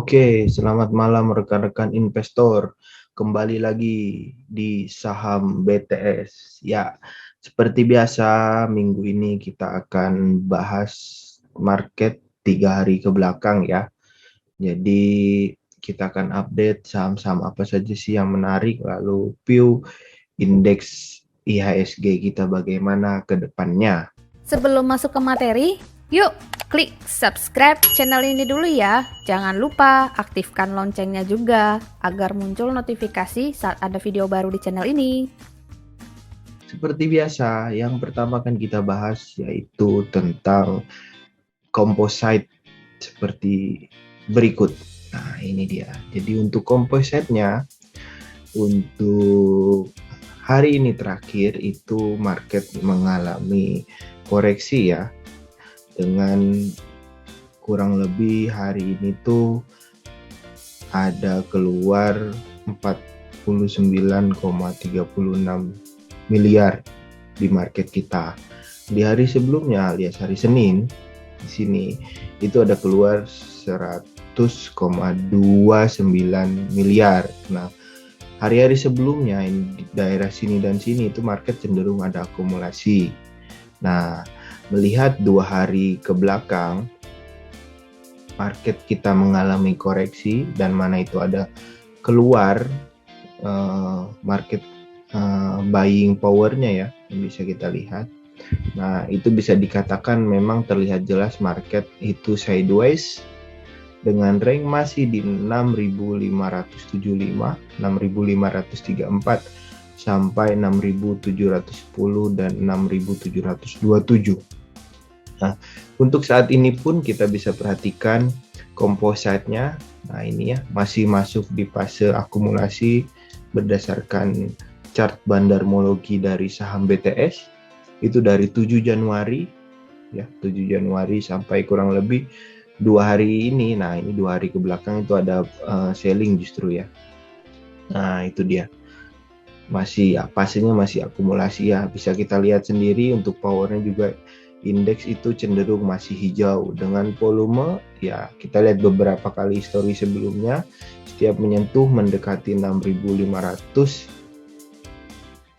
Oke, selamat malam rekan-rekan investor. Kembali lagi di saham BTS. Ya, seperti biasa minggu ini kita akan bahas market 3 hari ke belakang ya. Jadi kita akan update saham-saham apa saja sih yang menarik, lalu view indeks IHSG kita bagaimana ke depannya. Sebelum masuk ke materi, yuk klik subscribe channel ini dulu ya. Jangan lupa aktifkan loncengnya juga agar muncul notifikasi saat ada video baru di channel ini. Seperti biasa, yang pertama akan kita bahas yaitu tentang composite seperti berikut. Nah, ini dia. Jadi untuk composite-nya, untuk hari ini terakhir itu market mengalami koreksi ya. Dengan kurang lebih hari ini tuh ada keluar 49,36 miliar di market kita. Di hari sebelumnya alias hari Senin di sini itu ada keluar 100,29 miliar. Nah, hari-hari sebelumnya di daerah sini dan sini itu market cenderung ada akumulasi. Nah, melihat 2 hari ke belakang market kita mengalami koreksi dan mana itu ada keluar market buying powernya ya yang bisa kita lihat. Nah, itu bisa dikatakan memang terlihat jelas market itu sideways dengan rank masih di 6.575, 6.534 sampai 6.710 dan 6.727. Nah, untuk saat ini pun kita bisa perhatikan composite-nya. Nah, ini ya masih masuk di fase akumulasi berdasarkan chart bandarmologi dari saham BTS. Itu dari 7 Januari ya, 7 Januari sampai kurang lebih 2 hari ini. Nah, ini 2 hari ke belakang itu ada selling justru ya. Nah, itu dia. Masih fasenya masih akumulasi ya. Bisa kita lihat sendiri untuk powernya juga indeks itu cenderung masih hijau dengan volume ya, kita lihat beberapa kali histori sebelumnya setiap menyentuh mendekati 6.500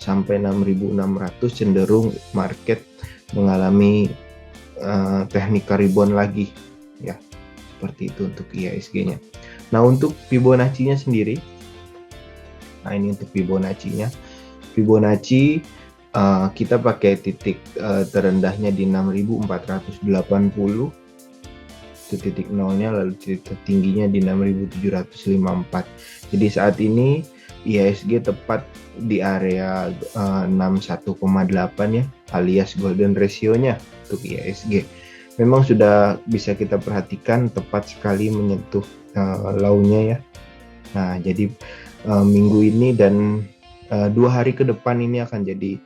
sampai 6.600 cenderung market mengalami technical rebound lagi ya, seperti itu untuk IHSG-nya. Nah, untuk Fibonacci-nya sendiri, nah ini untuk Fibonacci-nya. Fibonacci kita pakai titik terendahnya di 6.480, itu titik nolnya, lalu titik tertingginya di 6.754. Jadi saat ini IHSG tepat di area 61,8 ya, alias golden ratio-nya untuk IHSG. Memang sudah bisa kita perhatikan tepat sekali menyentuh low-nya ya. Nah, jadi minggu ini dan 2 hari ke depan ini akan jadi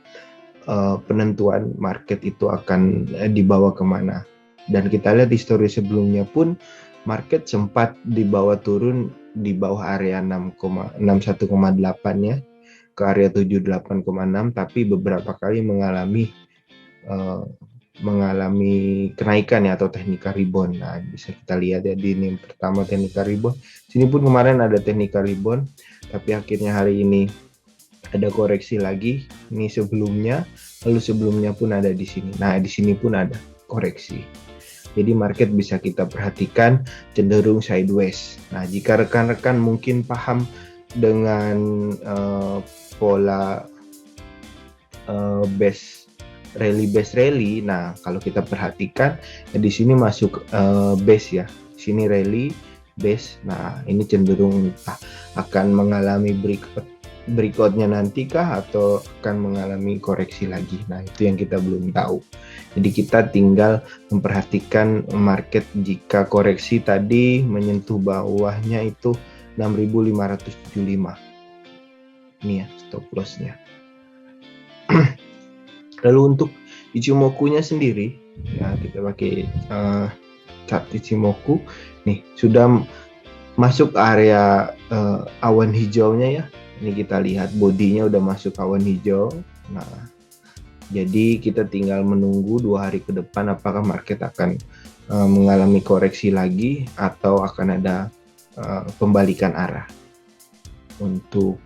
penentuan market itu akan dibawa kemana. Dan kita lihat histori sebelumnya pun market sempat dibawa turun di bawah area 61,8 ya ke area 78,6, tapi beberapa kali mengalami kenaikan ya atau technical rebound. Nah, bisa kita lihat ya di ini pertama technical rebound. Sini pun kemarin ada technical rebound, tapi akhirnya hari ini ada koreksi lagi. Ini sebelumnya, lalu sebelumnya pun ada di sini. Nah, di sini pun ada koreksi. Jadi market bisa kita perhatikan cenderung sideways. Nah, jika rekan-rekan mungkin paham dengan pola base rally. Nah, kalau kita perhatikan ya di sini masuk base ya. Sini rally, base. Nah, ini cenderung akan mengalami breakout-nya nanti kah atau akan mengalami koreksi lagi. Nah, itu yang kita belum tahu. Jadi kita tinggal memperhatikan market jika koreksi tadi menyentuh bawahnya itu 6.575. Ini ya stop loss-nya. Lalu untuk Ichimoku-nya sendiri ya, kita pakai chart Ichimoku. Nih, sudah masuk area awan hijaunya ya. Ini kita lihat bodinya udah masuk awan hijau. Nah, jadi kita tinggal menunggu 2 hari ke depan apakah market akan mengalami koreksi lagi atau akan ada pembalikan arah untuk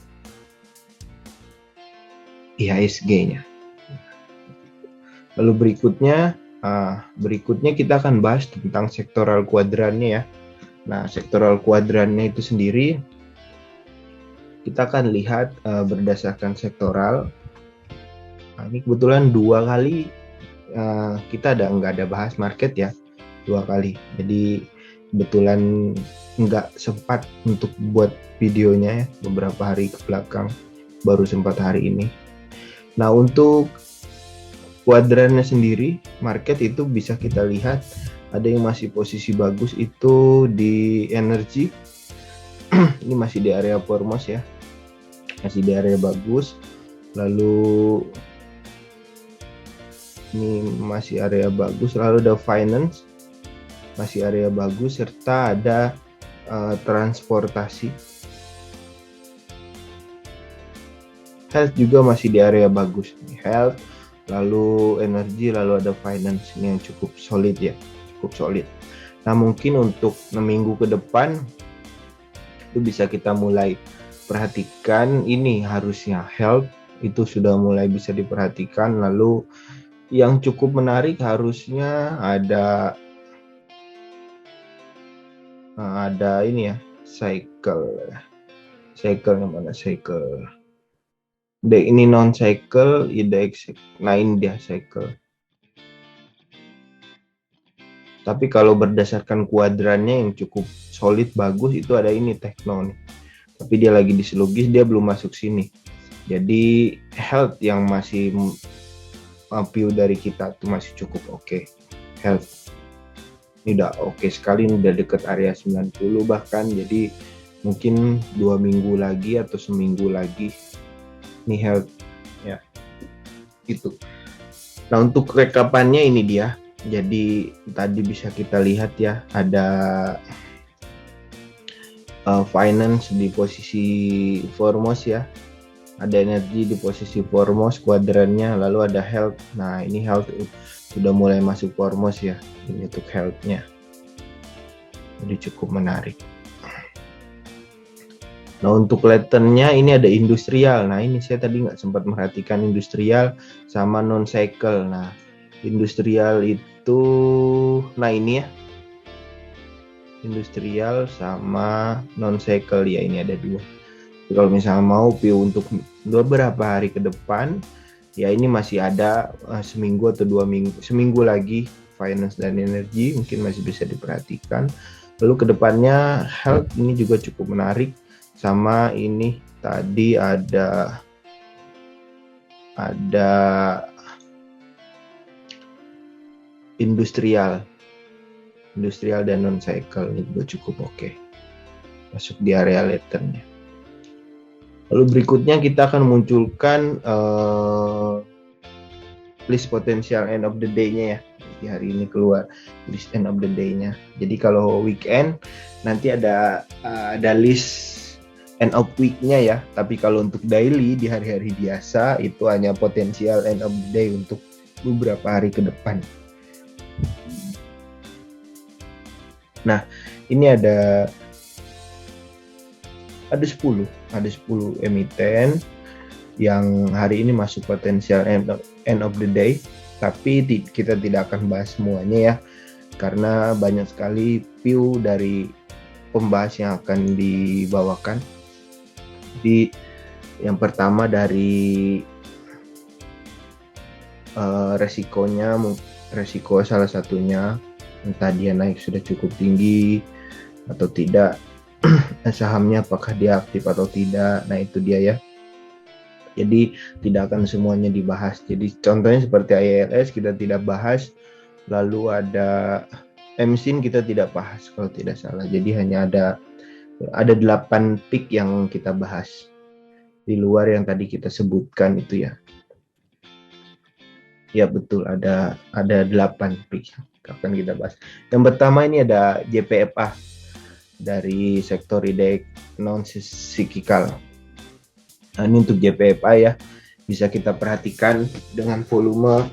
IHSG-nya. Lalu berikutnya kita akan bahas tentang sektoral kuadrannya ya. Nah, sektoral kuadrannya itu sendiri kita akan lihat berdasarkan sektoral. Nah, ini kebetulan 2 kali kita nggak ada bahas market ya, 2 kali. Jadi kebetulan nggak sempat untuk buat videonya ya, beberapa hari ke belakang, baru sempat hari ini. Nah, untuk kuadrannya sendiri, market itu bisa kita lihat ada yang masih posisi bagus itu di energi. Ini masih di area formos ya, masih di area bagus. Lalu ini masih area bagus. Lalu ada finance, masih area bagus, serta ada transportasi. Health juga masih di area bagus. Health, lalu energi, lalu ada finance yang cukup solid ya, cukup solid. Nah, mungkin untuk minggu ke depan itu bisa kita mulai perhatikan. Ini harusnya health itu sudah mulai bisa diperhatikan. Lalu yang cukup menarik harusnya ada ini ya, cycle mana cycle. Ini non cycle, nah ini dia cycle. Tapi kalau berdasarkan kuadrannya yang cukup solid bagus itu ada ini Tekno nih. Tapi dia lagi di silogis, dia belum masuk sini. Jadi health yang masih view dari kita itu masih cukup oke. Health ini udah oke sekali, ini udah deket area 90 bahkan. Jadi mungkin 2 minggu lagi atau seminggu lagi ini health ya itu. Nah, untuk rekapannya ini dia. Jadi tadi bisa kita lihat ya, ada finance di posisi foremost ya, ada energi di posisi foremost kuadrannya, lalu ada health. Nah, ini health sudah mulai masuk foremost ya, ini untuk health-nya. Jadi cukup menarik. Nah, untuk letternya ini ada industrial. Nah, ini saya tadi nggak sempat merhatikan industrial sama non cycle. Nah, industrial itu, nah ini ya, industrial sama non cycle ya, ini ada 2. Jadi kalau misalnya mau view untuk beberapa hari ke depan ya, ini masih ada seminggu atau 2 minggu, seminggu lagi finance dan energi mungkin masih bisa diperhatikan. Lalu kedepannya health ini juga cukup menarik. Sama ini tadi ada industrial dan non cycle, ini juga cukup oke, masuk di area letternya. Lalu berikutnya kita akan munculkan list potential end of the day-nya ya. Di hari ini keluar list end of the day-nya. Jadi kalau weekend nanti ada list end of week-nya ya. Tapi kalau untuk daily di hari-hari biasa itu hanya potensial end of the day untuk beberapa hari ke depan. Nah, ini ada 10 emiten yang hari ini masuk potensial end of the day, tapi kita tidak akan bahas semuanya ya, karena banyak sekali view dari pembahas yang akan dibawakan. Jadi yang pertama dari resiko salah satunya, entah dia naik sudah cukup tinggi atau tidak, sahamnya apakah dia aktif atau tidak. Nah, itu dia ya. Jadi tidak akan semuanya dibahas. Jadi contohnya seperti ILS kita tidak bahas, lalu ada MSIN kita tidak bahas kalau tidak salah. Jadi hanya ada 8 pick yang kita bahas di luar yang tadi kita sebutkan itu ya. Ya betul, ada 8 pick akan kita bahas. Yang pertama ini ada JPFA dari sektor indeks non cyclical. Nah, ini untuk JPFA ya, bisa kita perhatikan dengan volume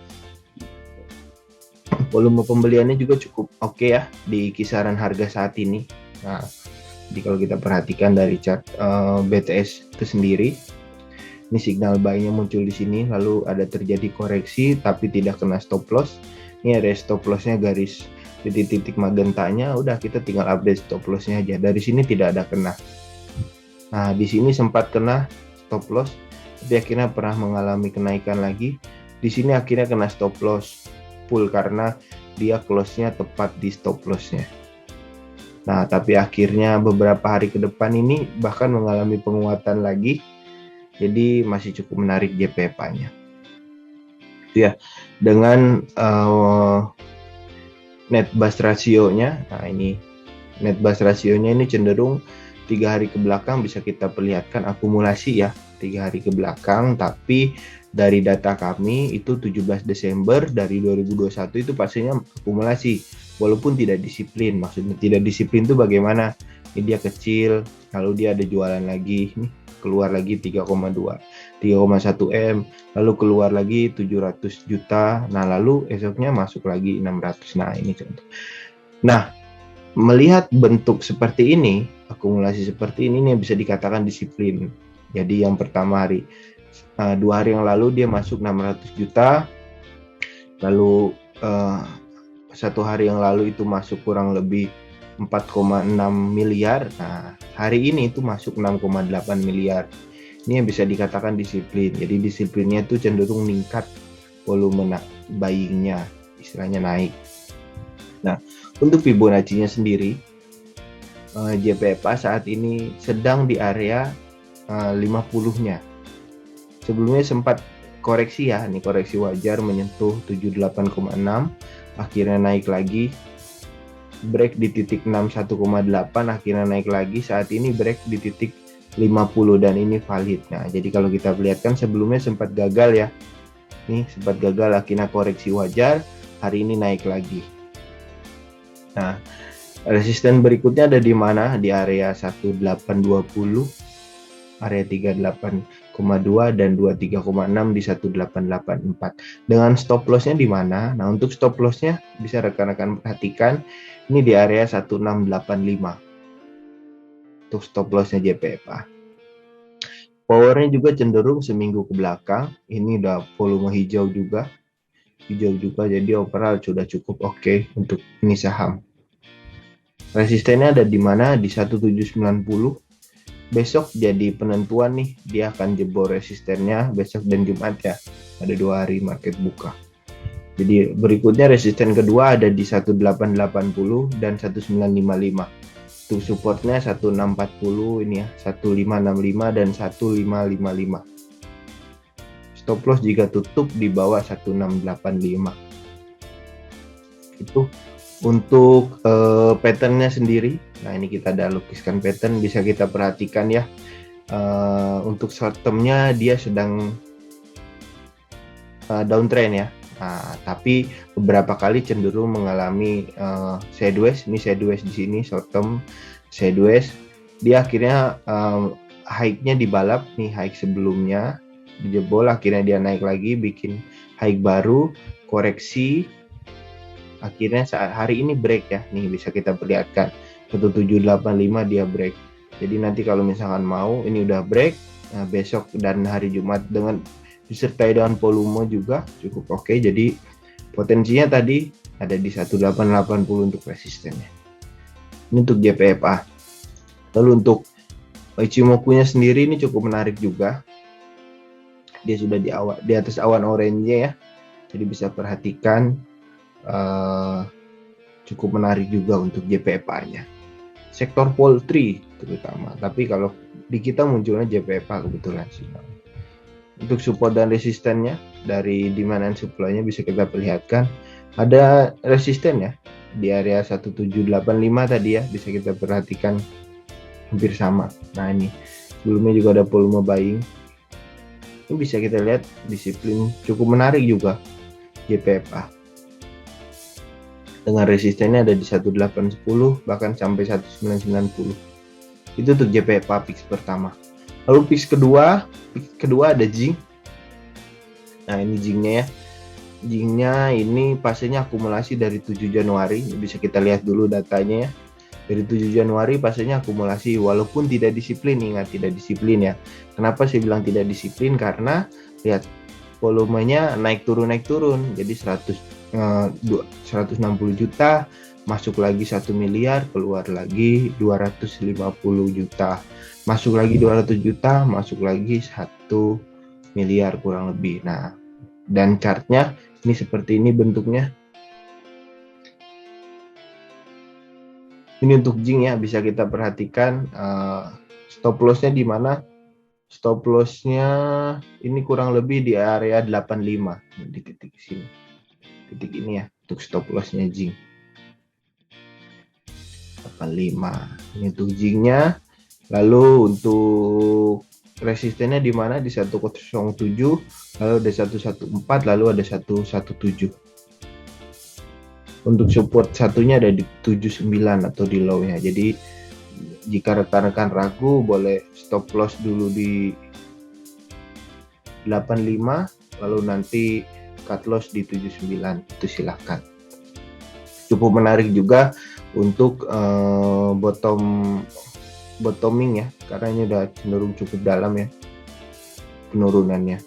pembeliannya juga cukup oke ya di kisaran harga saat ini. Nah, Jadi kalau kita perhatikan dari chart BTS itu sendiri, ini signal buy-nya muncul di sini, lalu ada terjadi koreksi tapi tidak kena stop loss. Ini ada stop loss-nya garis titik-titik magentanya, udah kita tinggal update stop loss-nya aja. Dari sini tidak ada kena. Nah, di sini sempat kena stop loss, tapi akhirnya pernah mengalami kenaikan lagi. Di sini akhirnya kena stop loss full karena dia close-nya tepat di stop loss-nya. Nah, tapi akhirnya beberapa hari ke depan ini bahkan mengalami penguatan lagi. Jadi masih cukup menarik JPFA-nya. Ya, dengan net bust ratio-nya. Nah, ini net bust ratio-nya ini cenderung 3 hari ke belakang bisa kita perlihatkan akumulasi ya, 3 hari ke belakang, tapi dari data kami itu 17 Desember dari 2021 itu pastinya akumulasi walaupun tidak disiplin. Maksudnya tidak disiplin itu bagaimana? Ini dia kecil, lalu dia ada jualan lagi, nih keluar lagi 3,2, 3,1 M, lalu keluar lagi 700 juta, nah lalu esoknya masuk lagi 600. Nah, ini contoh. Nah, melihat bentuk seperti ini, akumulasi seperti ini yang bisa dikatakan disiplin. Jadi yang pertama 2 hari yang lalu dia masuk 600 juta, lalu 1 hari yang lalu itu masuk kurang lebih 4,6 miliar. Nah, hari ini itu masuk 6,8 miliar. Ini yang bisa dikatakan disiplin. Jadi disiplinnya itu cenderung meningkat, volume buying-nya istilahnya naik. Nah, untuk Fibonacci-nya sendiri, JPFA saat ini sedang di area 50-nya. Sebelumnya sempat koreksi ya, ini koreksi wajar menyentuh 78,6, akhirnya naik lagi, break di titik 61,8, akhirnya naik lagi, saat ini break di titik 50 dan ini valid. Nah, jadi kalau kita lihat kan sebelumnya sempat gagal ya, nih sempat gagal, akhirnya koreksi wajar, hari ini naik lagi. Nah, resisten berikutnya ada di mana? Di area 1820, area 38,2 dan 23,6 di 1884. Dengan stop loss-nya di mana? Nah, untuk stop loss-nya bisa rekan-rekan perhatikan, ini di area 1685. Untuk stop loss-nya JPFA. Powernya juga cenderung seminggu ke belakang. Ini udah volume hijau juga, jadi overall sudah cukup oke untuk ini saham. Resistennya ada di mana? Di 1790. Besok jadi penentuan nih, dia akan jebol resistennya besok dan Jumat ya. Ada 2 hari market buka. Jadi berikutnya resisten kedua ada di 1880 dan 1955. Untuk supportnya 1640 ini ya, 1565 dan 1555. Stop loss jika tutup di bawah 1685. Itu untuk patternnya sendiri. Nah, ini kita ada lukiskan pattern, bisa kita perhatikan ya. Untuk short termnya dia sedang downtrend ya. Nah, tapi beberapa kali cenderung mengalami sideways. Ini sideways di sini, short term sideways. Dia akhirnya high-nya dibalap nih, high sebelumnya dijebol, akhirnya dia naik lagi, bikin high baru, koreksi. Akhirnya saat hari ini break ya, nih bisa kita perlihatkan 1785 dia break. Jadi nanti kalau misalkan mau, ini udah break, nah besok dan hari Jumat dengan disertai dengan volume juga cukup oke. Jadi potensinya tadi ada di 1880 untuk resistennya. Ini untuk JPFA. Lalu untuk Ichimoku-nya sendiri ini cukup menarik juga. Dia sudah di atas awan oranye ya. Jadi bisa perhatikan cukup menarik juga untuk JPFA-nya. Sektor poultry terutama. Tapi kalau di kita munculnya JPFA kebetulan sih. Untuk support dan resistennya dari demand and supply-nya bisa kita perlihatkan ada resisten ya di area 1785 tadi ya, bisa kita perhatikan hampir sama. Nah, ini sebelumnya juga ada volume buying. Ini bisa kita lihat disiplin cukup menarik juga JPFA. Dengan resistennya ada di 1810 bahkan sampai 1990. Itu untuk JPFA fix pertama. Lalu fix kedua ada Jing. Nah, ini Jingnya ya. Jingnya ini pastinya akumulasi dari 7 Januari. Bisa kita lihat dulu datanya ya. Dari 7 Januari pastinya akumulasi walaupun tidak disiplin, ingat tidak disiplin ya. Kenapa saya bilang tidak disiplin? Karena lihat volumenya naik turun. Jadi 160 juta, masuk lagi 1 miliar, keluar lagi 250 juta. Masuk lagi 200 juta, masuk lagi 1 miliar kurang lebih. Nah, dan chartnya ini seperti ini bentuknya. Ini untuk Jing ya, bisa kita perhatikan stop lossnya di mana? Stop lossnya ini kurang lebih di area 85 di titik sini. Titik ini ya, untuk stop lossnya Jing. 85. Ini untuk Jingnya. Lalu untuk resistennya di mana? Di 107, lalu ada 114, lalu ada 117. Untuk support satunya ada di 79 atau di low-nya. Jadi jika rekan-rekan ragu boleh stop loss dulu di 85, lalu nanti cut loss di 79. Itu silahkan. Cukup menarik juga untuk bottoming ya, karena ini udah cenderung cukup dalam ya penurunannya.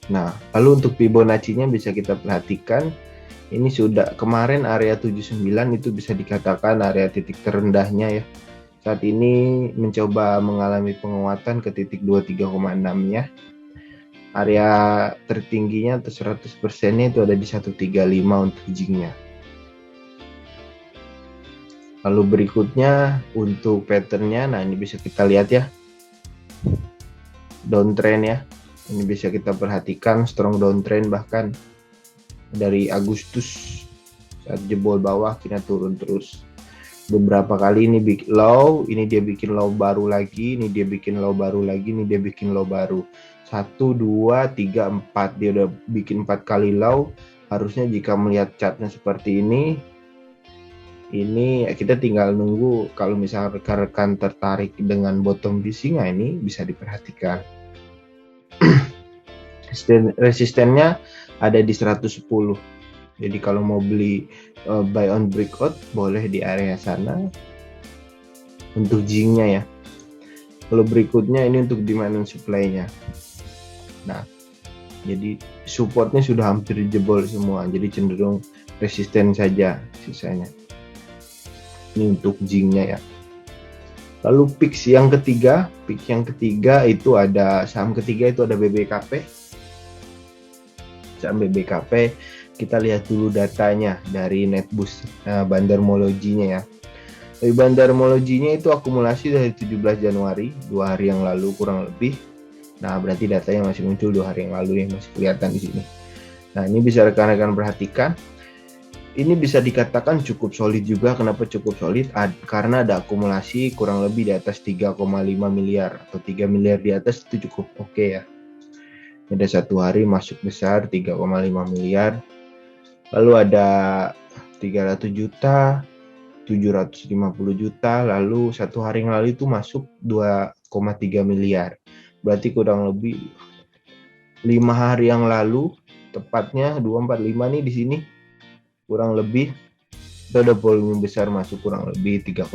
Nah, lalu untuk Fibonacci-nya bisa kita perhatikan. Ini sudah kemarin area 79 itu bisa dikatakan area titik terendahnya ya. Saat ini mencoba mengalami penguatan ke titik 23,6 ya. Area tertingginya atau 100%-nya itu ada di 135 untuk Jing-nya. Lalu berikutnya untuk pattern-nya, nah ini bisa kita lihat ya. Downtrend ya. Ini bisa kita perhatikan strong downtrend bahkan dari Agustus saat jebol bawah kita turun terus. Beberapa kali ini bikin low, ini dia bikin low baru lagi, ini dia bikin low baru lagi, ini dia bikin low baru. 1, 2, 3, 4. Dia udah bikin 4 kali low. Harusnya jika melihat chartnya seperti ini kita tinggal nunggu. Kalau misalnya rekan-rekan tertarik dengan bottom di singa ini bisa diperhatikan. Resistennya ada di 110. Jadi kalau mau beli buy on breakout boleh di area sana untuk Jing-nya ya. Lalu berikutnya ini untuk demand and supply-nya. Nah, jadi supportnya sudah hampir jebol semua, jadi cenderung resisten saja sisanya. Ini untuk Jing-nya ya. Lalu pix yang ketiga itu ada saham ketiga itu ada BBKP. Saham BBKP kita lihat dulu datanya dari Netboost Bandarmology-nya ya. Dari Bandarmology-nya itu akumulasi dari 17 Januari, 2 hari yang lalu kurang lebih. Nah, berarti datanya masih muncul 2 hari yang lalu yang masih kelihatan di sini. Nah, ini bisa rekan-rekan perhatikan. Ini bisa dikatakan cukup solid juga. Kenapa cukup solid? Karena ada akumulasi kurang lebih di atas 3,5 miliar atau 3 miliar di atas itu cukup oke ya. Ada 1 hari masuk besar 3,5 miliar. Lalu ada 300 juta, 750 juta, lalu 1 hari yang lalu itu masuk 2,3 miliar. Berarti kurang lebih 5 hari yang lalu, tepatnya 245 nih di sini. Kurang lebih itu ada volume besar masuk kurang lebih 3,5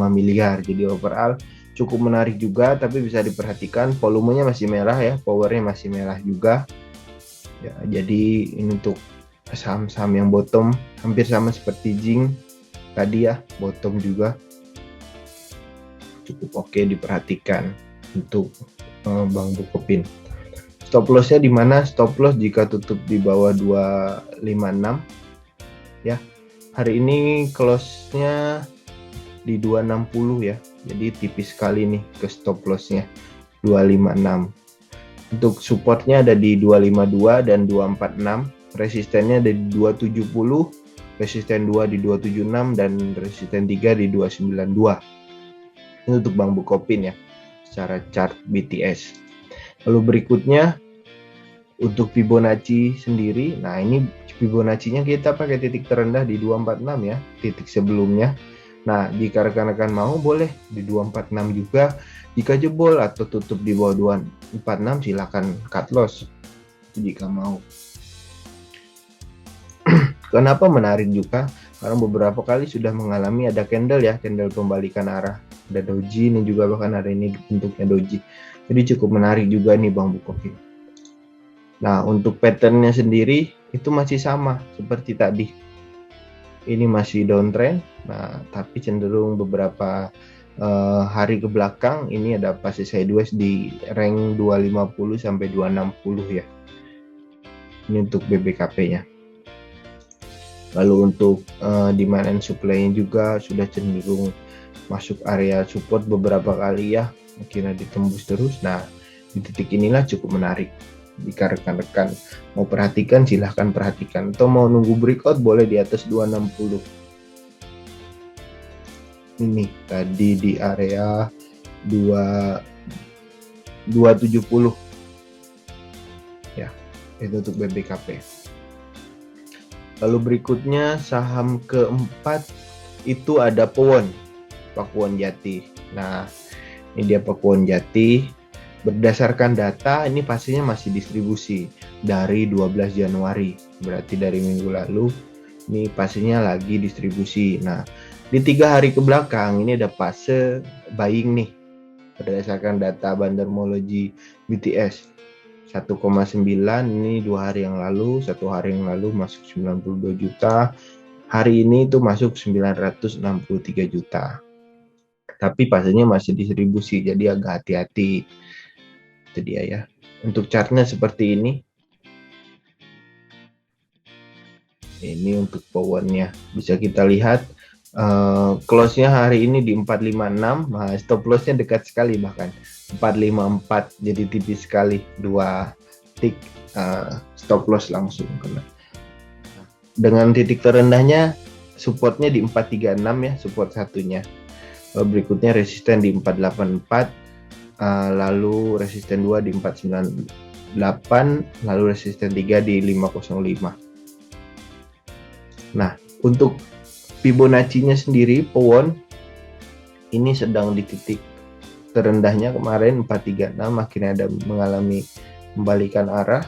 miliar. Jadi overall cukup menarik juga, tapi bisa diperhatikan volumenya masih merah ya, powernya masih merah juga ya. Jadi ini untuk saham-saham yang bottom hampir sama seperti Jing tadi ya, bottom juga cukup oke diperhatikan untuk Bang Bukopin. Stop lossnya di mana? Stop loss jika tutup di bawah 256 ya. Hari ini close-nya di 260 ya. Jadi tipis sekali nih ke stop loss-nya 256. Untuk supportnya ada di 252 dan 246. Resistennya ada di 270, resisten 2 di 276 dan resisten 3 di 292. Ini untuk Bang Bukopin ya, secara chart BTS. Lalu berikutnya untuk Fibonacci sendiri. Nah, ini Fibonacci-nya kita pakai titik terendah di 246 ya, titik sebelumnya. Nah, jika rekan-rekan mau boleh di 246 juga. Jika jebol atau tutup di bawah 246 silakan cut loss jika mau. Kenapa menarik juga? Karena beberapa kali sudah mengalami ada candle ya, candle pembalikan arah. Ada doji, ini juga bahkan hari ini bentuknya doji. Jadi cukup menarik juga nih Bang Bukopin. Nah, untuk patternnya sendiri itu masih sama seperti tadi. Ini masih downtrend, nah tapi cenderung beberapa hari ke belakang ini ada fase sideways di rank 250 sampai 260 ya. Ini untuk BBKP-nya. Lalu untuk demand and supply-nya juga sudah cenderung masuk area support beberapa kali ya, akhirnya ditembus terus. Nah, di titik inilah cukup menarik. Jika rekan-rekan mau perhatikan, silahkan perhatikan, atau mau nunggu breakout boleh di atas 260. Ini tadi di area 270 ya, itu untuk BBKP. Lalu berikutnya saham keempat itu ada Pakuwon Jati. Nah, ini dia Pakuwon Jati. Berdasarkan data, ini pastinya masih distribusi dari 12 Januari. Berarti dari minggu lalu, ini pastinya lagi distribusi. Nah, di 3 hari ke belakang, ini ada fase buying nih. Berdasarkan data Bandarmology BTS. 1,9 ini 2 hari yang lalu, 1 hari yang lalu masuk 92 juta. Hari ini itu masuk 963 juta. Tapi pastinya masih distribusi, jadi agak hati-hati. Itu dia ya. Untuk chartnya seperti ini. Ini untuk powernya. Bisa kita lihat close-nya hari ini di 456. Nah, stop loss-nya dekat sekali bahkan 454. Jadi tipis sekali. 2 tick stop loss langsung kena. Dengan titik terendahnya supportnya di 436 ya, support satunya. Berikutnya resisten di 484. Lalu resisten 2 di 498, lalu resisten 3 di 505. Nah, untuk Fibonacci-nya sendiri, Powon ini sedang di titik terendahnya kemarin 436, akhirnya ada mengalami pembalikan arah.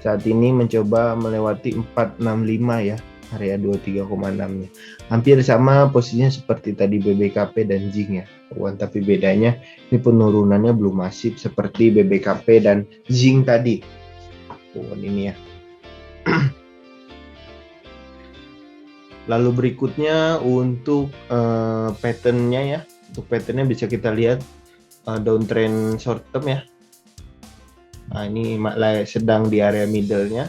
Saat ini mencoba melewati 465 ya, area 23,6-nya. Hampir sama posisinya seperti tadi BBKP dan Zing ya, tapi bedanya ini penurunannya belum masif seperti BBKP dan Zing tadi. Ini ya. Lalu berikutnya untuk patternnya ya. Untuk patternnya bisa kita lihat downtrend short term ya. Nah, ini sedang di area middle-nya.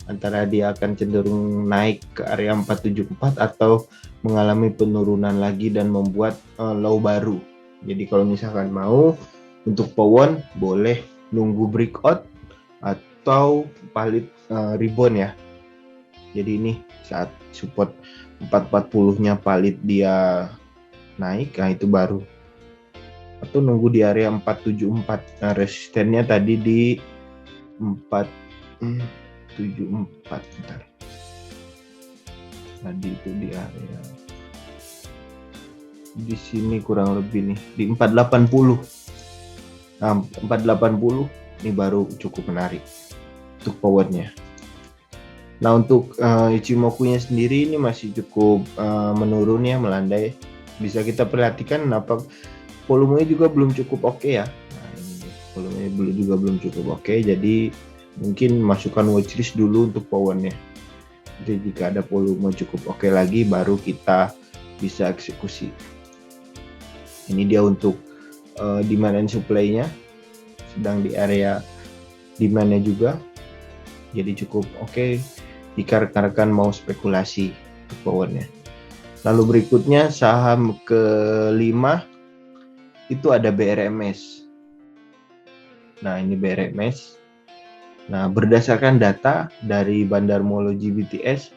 Antara dia akan cenderung naik ke area 474 atau mengalami penurunan lagi dan membuat low baru. Jadi kalau misalkan mau untuk Powon boleh nunggu breakout atau palit rebound ya. Jadi ini saat support 440-nya palit dia naik, nah itu baru. Atau nunggu di area 474. Nah, resistennya tadi di 474 bentar. Tadi itu di area di sini kurang lebih nih di 480. Nah, 480 ini baru cukup menarik untuk powernya. Nah, untuk Ichimoku-nya sendiri ini masih cukup menurun ya, melandai. Bisa kita perhatikan kenapa volumenya juga belum cukup oke ya. Nah, ini volumenya juga belum cukup oke, jadi mungkin masukkan watchlist dulu untuk powernya. Jadi jika ada volume cukup oke lagi baru kita bisa eksekusi. Ini dia untuk demand and supply-nya, sedang di area demand-nya juga, jadi cukup oke jika rekan-rekan mau spekulasi untuk powernya. Lalu berikutnya saham kelima itu ada BRMS. Nah, ini BRMS. Nah, berdasarkan data dari Bandarmology BTS,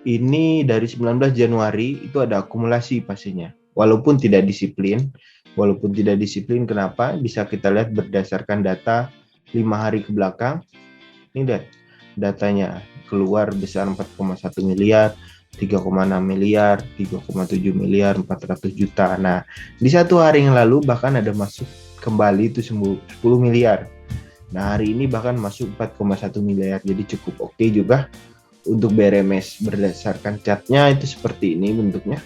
ini dari 19 Januari itu ada akumulasi pastinya. Walaupun tidak disiplin, kenapa? Bisa kita lihat berdasarkan data 5 hari ke belakang. Ini datanya keluar besar 4,1 miliar, 3,6 miliar, 3,7 miliar, 400 juta. Nah, di 1 hari yang lalu bahkan ada masuk kembali itu 10 miliar. Nah, hari ini bahkan masuk 4,1 miliar, jadi cukup oke juga untuk BRMS berdasarkan chartnya itu seperti ini bentuknya.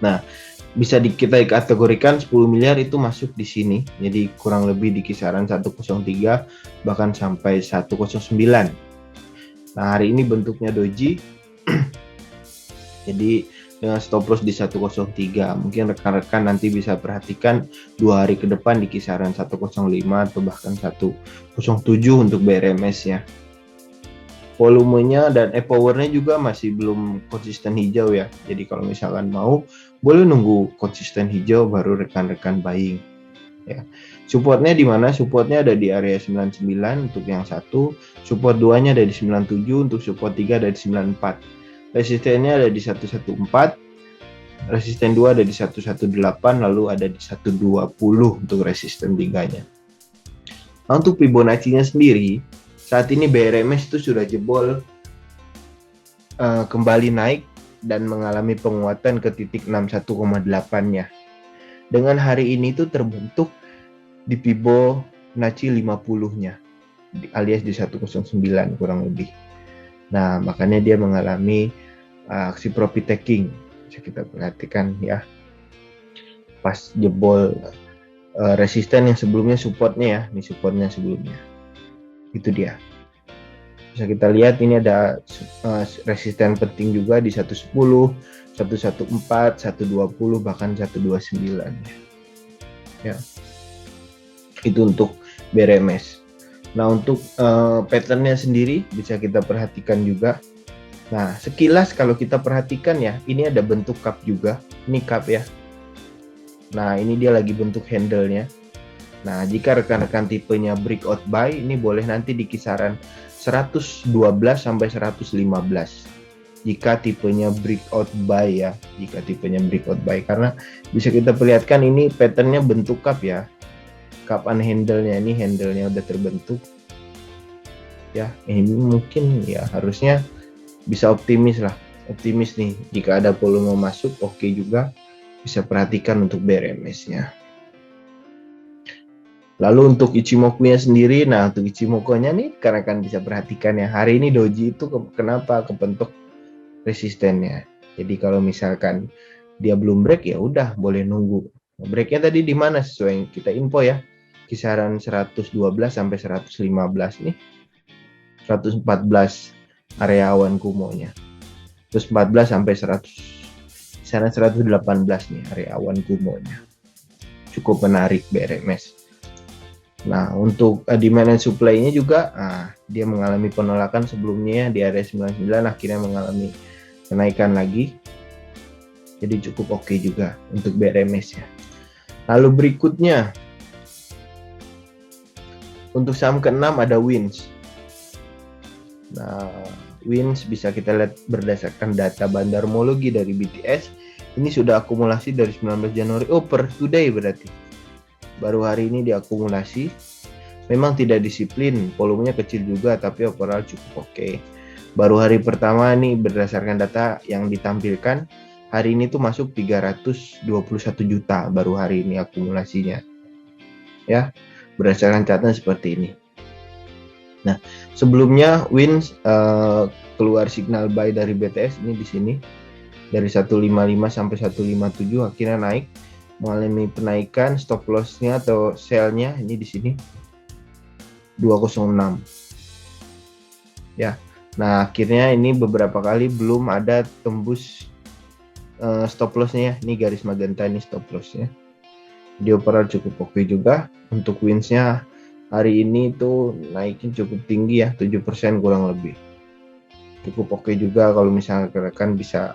Nah, bisa kita kategorikan 10 miliar itu masuk di sini. Jadi kurang lebih di kisaran 103 bahkan sampai 109. Nah, hari ini bentuknya doji. Jadi dengan stop loss di 103. Mungkin rekan-rekan nanti bisa perhatikan 2 hari ke depan di kisaran 105 atau bahkan 107 untuk BRMS ya. Volumenya dan powernya juga masih belum konsisten hijau ya. Jadi kalau misalkan mau, boleh nunggu konsisten hijau baru rekan-rekan buying. Ya. Supportnya di mana? Supportnya ada di area 99 untuk yang satu, support 2-nya ada di 97, untuk support 3 ada di 94. Resistennya ada di 114, resisten 2 ada di 118, lalu ada di 120 untuk resisten 3-nya. Nah, untuk Fibonacci-nya sendiri, saat ini BRMS itu sudah jebol kembali naik dan mengalami penguatan ke titik 61,8-nya. Dengan hari ini itu terbentuk di Fibonacci 50-nya alias di 109 kurang lebih. Nah, makanya dia mengalami aksi profit taking. Bisa kita perhatikan ya. Pas jebol resisten yang sebelumnya, supportnya ya, ini supportnya sebelumnya. Itu dia. Bisa kita lihat ini ada resisten penting juga di 110, 114, 120 bahkan 129 ya. Itu untuk BRMS. Nah, untuk patternnya sendiri bisa kita perhatikan juga. Nah, sekilas kalau kita perhatikan ya, ini ada bentuk cup juga. Ini cup ya. Nah, ini dia lagi bentuk handle-nya. Nah, jika rekan-rekan tipenya breakout buy, ini boleh nanti di kisaran 112 sampai 115. Jika tipenya breakout buy ya, jika tipenya breakout buy, karena bisa kita perlihatkan ini patternnya bentuk cup ya. Cup and handle-nya, ini handle-nya udah terbentuk. Ya, ini mungkin ya harusnya bisa optimis lah. Optimis nih, jika ada volume masuk, oke juga. Bisa perhatikan untuk BRMS-nya. Lalu untuk Ichimoku-nya sendiri, nah untuk Ichimoku-nya nih karena kan bisa perhatikan ya, hari ini doji itu kenapa kebentuk resistennya. Jadi kalau misalkan dia belum break ya udah boleh nunggu. Breaknya tadi di mana sesuai yang kita info ya, kisaran 112 sampai 115 nih, 114 area awan kumonya, 114 sampai 100, kisaran 118 nih area awan kumonya. Cukup menarik BRMS. Nah, untuk demand and supply-nya juga, dia mengalami penolakan sebelumnya di area 99, akhirnya mengalami kenaikan lagi. Jadi cukup oke juga untuk BRMS ya. Lalu berikutnya, untuk saham ke-6 ada WINS. Nah, WINS bisa kita lihat berdasarkan data bandarmologi dari BTS. Ini sudah akumulasi dari 19 Januari. Oh, per today berarti. Baru hari ini diakumulasi. Memang tidak disiplin, volumenya kecil juga, tapi overall cukup oke. Baru hari pertama nih berdasarkan data yang ditampilkan, hari ini tuh masuk 321 juta baru hari ini akumulasinya. Ya, berdasarkan catatan seperti ini. Nah, sebelumnya WINS keluar signal buy dari BTS ini di sini dari 155 sampai 157, akhirnya naik, mengalami penaikan. Stop loss-nya atau sell-nya ini di sini 206 ya. Nah, akhirnya ini beberapa kali belum ada tembus stop loss-nya. Ini garis magenta, ini stop loss-nya. Di overall cukup oke juga. Untuk WINS-nya hari ini tuh naikin cukup tinggi ya, 7% kurang lebih. Cukup oke juga kalau misalnya rekan bisa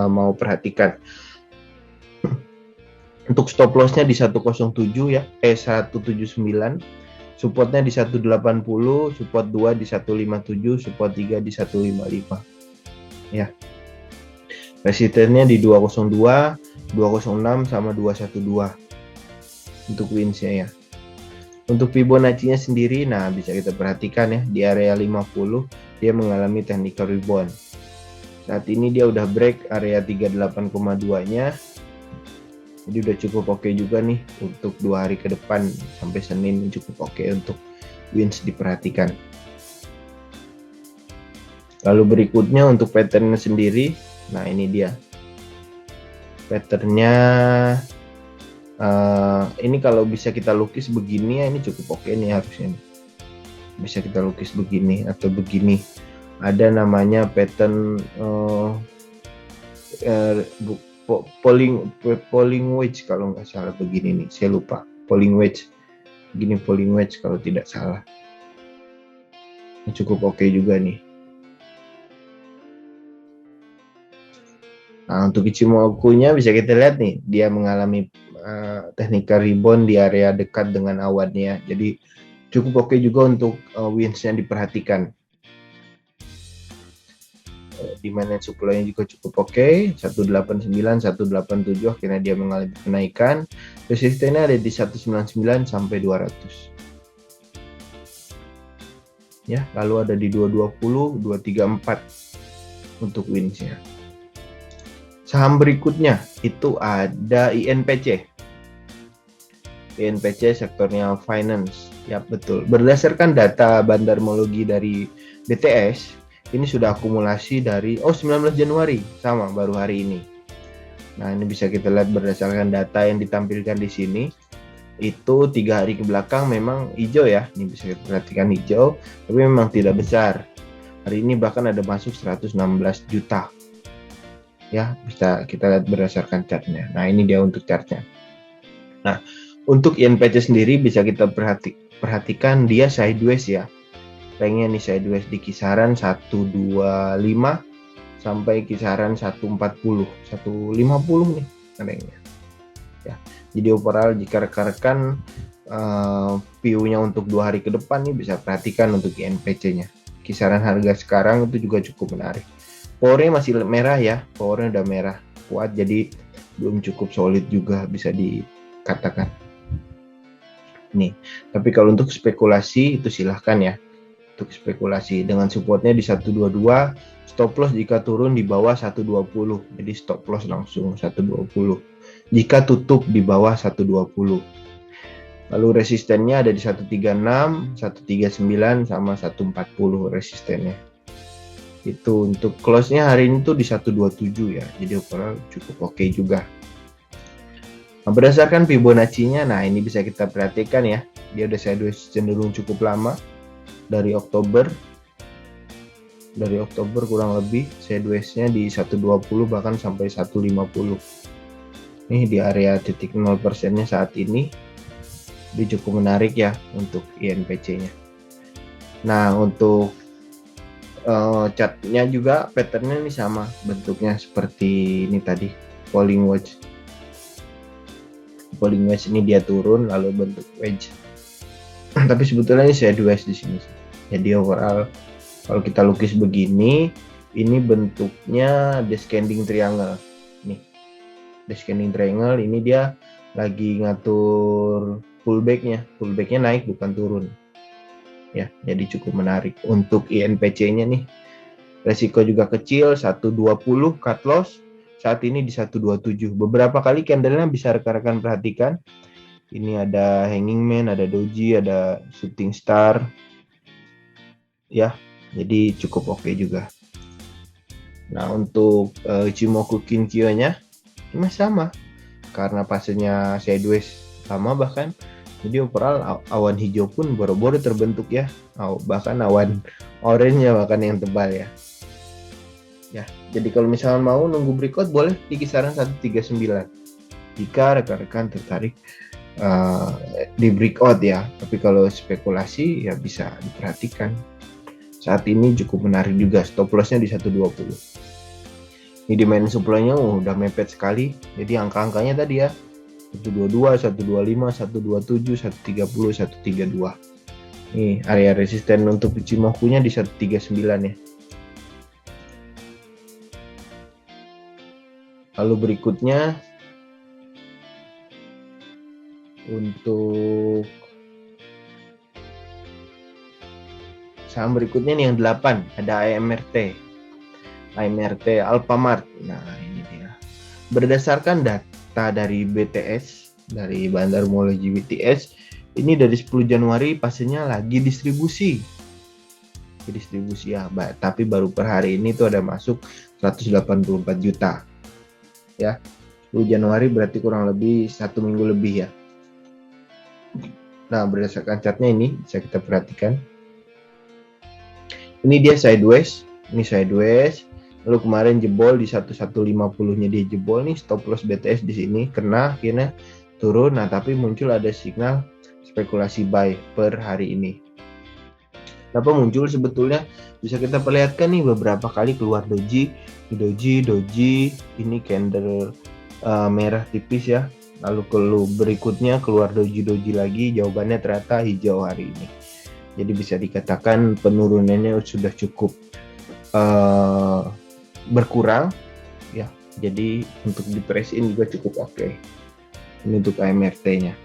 mau perhatikan. Untuk stop loss-nya di 107 ya, 179, supportnya di 180, support 2 di 157, support 3 di 155. Ya. Resistennya di 202, 206 sama 212 untuk WINS-nya ya. Untuk Fibonacci-nya sendiri, nah bisa kita perhatikan ya, di area 50 dia mengalami technical rebound. Saat ini dia udah break area 38,2-nya. Jadi udah cukup oke juga nih untuk 2 hari ke depan sampai Senin, cukup oke untuk WINS diperhatikan. Lalu berikutnya untuk patternnya sendiri, nah ini dia patternnya. Ini kalau bisa kita lukis begini ya, ini cukup oke nih harusnya. Bisa kita lukis begini atau begini. Ada namanya pattern polling wedge kalau nggak salah begini nih. Saya lupa. Polling wedge. Begini polling wedge kalau tidak salah. Ini cukup oke juga nih. Nah, untuk Ichimoku-nya bisa kita lihat nih, dia mengalami technical rebound di area dekat dengan awannya. Jadi cukup oke juga untuk winds-nya diperhatikan. Demand and supply-nya juga cukup oke. 189, 187 akhirnya dia mengalami kenaikan. Resistennya ada di 199 sampai 200. Ya, lalu ada di 220, 234 untuk winds-nya. Saham berikutnya itu ada INPC. INPC sektornya finance. Ya, betul. Berdasarkan data bandarmologi dari BTS, ini sudah akumulasi dari 19 Januari, sama baru hari ini. Nah, ini bisa kita lihat berdasarkan data yang ditampilkan di sini. Itu 3 hari ke belakang memang hijau ya. Ini bisa kita perhatikan hijau, tapi memang tidak besar. Hari ini bahkan ada masuk 116 juta. Ya, bisa kita lihat berdasarkan chartnya. Nah, ini dia untuk chartnya. Nah, untuk INPC sendiri bisa kita perhatikan dia sideways ya. Ranknya nih sideways di kisaran 125 sampai kisaran 140, 150 nih ranknya. Ya, jadi overall jika rekan-rekan view-nya untuk 2 hari ke depan nih bisa perhatikan untuk INPC-nya. Kisaran harga sekarang itu juga cukup menarik. Powernya masih merah ya, powernya udah merah kuat, jadi belum cukup solid juga bisa dikatakan. Nih, tapi kalau untuk spekulasi itu silahkan ya. Untuk spekulasi dengan supportnya di 122, stop loss jika turun di bawah 120. Jadi stop loss langsung 120. Jika tutup di bawah 120. Lalu resistennya ada di 136, 139 sama 140 resistennya. Itu untuk close-nya hari ini tuh di 127 ya. Jadi overall cukup oke juga. Nah, berdasarkan Fibonacci-nya, nah ini bisa kita perhatikan ya. Dia udah sideways cenderung cukup lama dari Oktober. Dari Oktober kurang lebih sideways-nya di 120 bahkan sampai 150. Ini di area titik 0%-nya saat ini. Dia cukup menarik ya untuk INPC-nya. Nah, untuk chartnya juga patternnya ini sama bentuknya seperti ini tadi, falling wedge. Falling wedge ini dia turun lalu bentuk wedge. Tapi sebetulnya ini sideways di sini. Jadi overall kalau kita lukis begini, ini bentuknya descending triangle. Nih, descending triangle ini dia lagi ngatur pullback-nya. Pullback-nya naik bukan turun. Ya, jadi cukup menarik untuk INPC-nya nih. Resiko juga kecil, 120 cut loss. Saat ini di 127. Beberapa kali candle-nya bisa rekan-rekan perhatikan. Ini ada hanging man, ada doji, ada shooting star. Ya, jadi cukup oke juga. Nah, untuk Ichimoku Kinkyo-nya cuma sama. Karena fasenya sideways sama bahkan. Jadi overall awan hijau pun boro-boro terbentuk ya. Bahkan awan oranye bahkan yang tebal ya. Ya, jadi kalau misalnya mau nunggu breakout boleh di kisaran 139. Jika rekan-rekan tertarik di breakout ya. Tapi kalau spekulasi ya bisa diperhatikan. Saat ini cukup menarik juga, stop loss-nya di 120. Ini demand supply-nya udah mepet sekali. Jadi angka-angkanya tadi ya. 122, 125, 127, 130, 132. Nih area resisten untuk Ichimoku-nya di 139 ya. Lalu berikutnya untuk saham berikutnya nih yang 8 ada AMRT Alfamart. Nah ini dia. Berdasarkan data dari BTS, dari bandarmologi BTS, ini dari 10 Januari pastinya lagi distribusi. distribusi ya, tapi baru per hari ini tuh ada masuk 184 juta ya. 10 Januari berarti kurang lebih 1 minggu lebih ya. Nah, berdasarkan chartnya ini bisa kita perhatikan. Ini dia sideways, lalu kemarin jebol di 1150-nya dia jebol nih, stop loss BTS di sini kena, akhirnya turun. Nah, tapi muncul ada signal spekulasi buy per hari ini. Kenapa muncul? Sebetulnya bisa kita perlihatkan nih beberapa kali keluar doji, ini candle merah tipis ya. Lalu berikutnya keluar doji lagi, jawabannya ternyata hijau hari ini. Jadi bisa dikatakan penurunannya sudah cukup berkurang ya. Jadi untuk di price in juga cukup oke. Ini untuk AMRT-nya.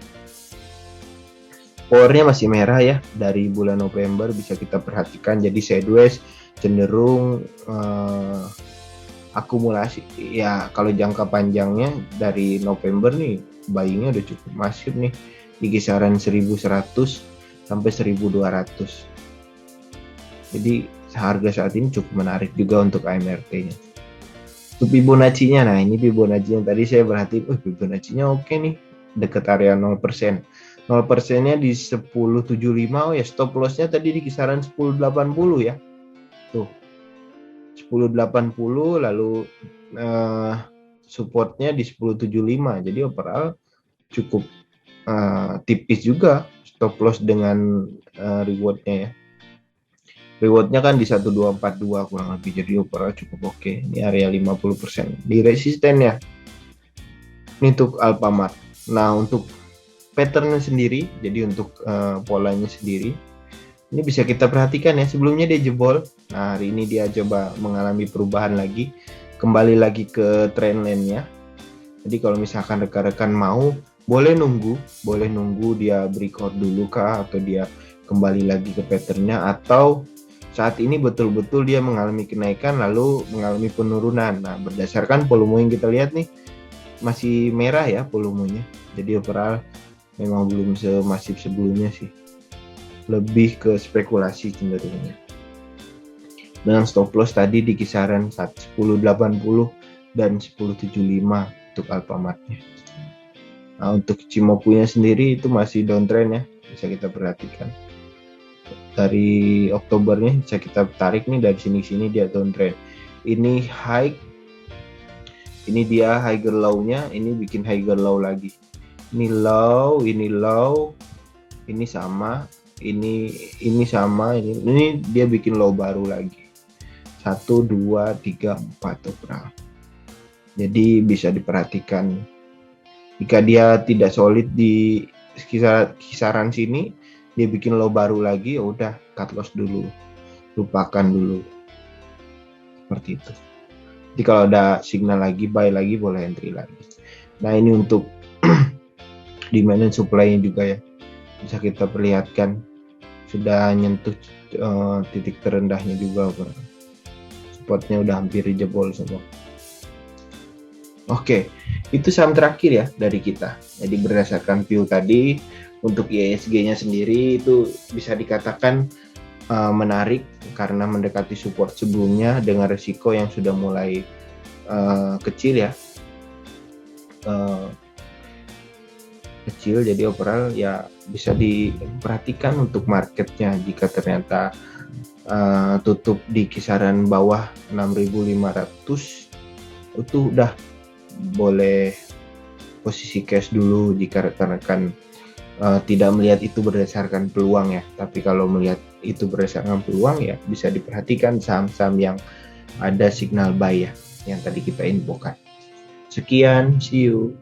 Powernya masih merah ya dari bulan November, bisa kita perhatikan. Jadi sideways, cenderung akumulasi ya. Kalau jangka panjangnya dari November nih buyingnya udah cukup masif nih di kisaran 1100 sampai 1200. Jadi harga saat ini cukup menarik juga untuk AMRT-nya. Untuk Fibonacci-nya, nah ini Fibonacci-nya tadi saya perhatiin, Fibonacci-nya oke nih, dekat area 0%. 0%-nya di 1075, oh ya, stop loss-nya tadi di kisaran 1080 ya. Tuh. 1080, lalu supportnya di 1075. Jadi overall cukup tipis juga stop loss dengan rewardnya ya. Rewardnya kan di 1242 kurang lebih, jadi overall cukup oke. Ini area 50%. Di resistennya ini untuk Alfamart. Nah, untuk patternnya sendiri, jadi untuk polanya sendiri, ini bisa kita perhatikan ya. Sebelumnya dia jebol. Nah, hari ini dia coba mengalami perubahan lagi, kembali lagi ke trendline-nya. Jadi kalau misalkan rekan-rekan mau, boleh nunggu dia breakout dulu kah, atau dia kembali lagi ke patternnya, atau saat ini betul-betul dia mengalami kenaikan lalu mengalami penurunan. Nah, berdasarkan volume yang kita lihat nih masih merah ya volumenya. Jadi overall memang belum semasif sebelumnya sih. Lebih ke spekulasi cenderungnya. Dengan stop loss tadi di kisaran 1080 dan 1075 untuk Alfamart-nya. Nah, untuk Ichimoku-nya sendiri itu masih downtrend ya, bisa kita perhatikan. Dari Oktobernya bisa kita tarik nih, dari sini dia downtrend. Ini high, ini dia higher low-nya, ini bikin higher low lagi. Ini low, ini sama, ini sama, ini dia bikin low baru lagi. 1, 2, 3, 4 overall. Jadi bisa diperhatikan. Jika dia tidak solid di kisaran sini, dia bikin low baru lagi, ya udah cut loss dulu, lupakan dulu, seperti itu. Jadi kalau ada signal lagi, buy lagi, boleh entry lagi. Nah, ini untuk demand and supply-nya juga ya, bisa kita perlihatkan sudah nyentuh titik terendahnya juga, supportnya udah hampir jebol semua. Oke, itu saham terakhir ya dari kita. Jadi berdasarkan view tadi, untuk IHSG-nya sendiri itu bisa dikatakan menarik karena mendekati support sebelumnya dengan resiko yang sudah mulai kecil ya. Kecil, jadi overall ya bisa diperhatikan untuk marketnya. Jika ternyata tutup di kisaran bawah 6.500, itu udah boleh posisi cash dulu jika rekan-rekan tidak melihat itu berdasarkan peluang ya. Tapi kalau melihat itu berdasarkan peluang ya bisa diperhatikan saham-saham yang ada signal buy ya, yang tadi kita infokan. Sekian, see you.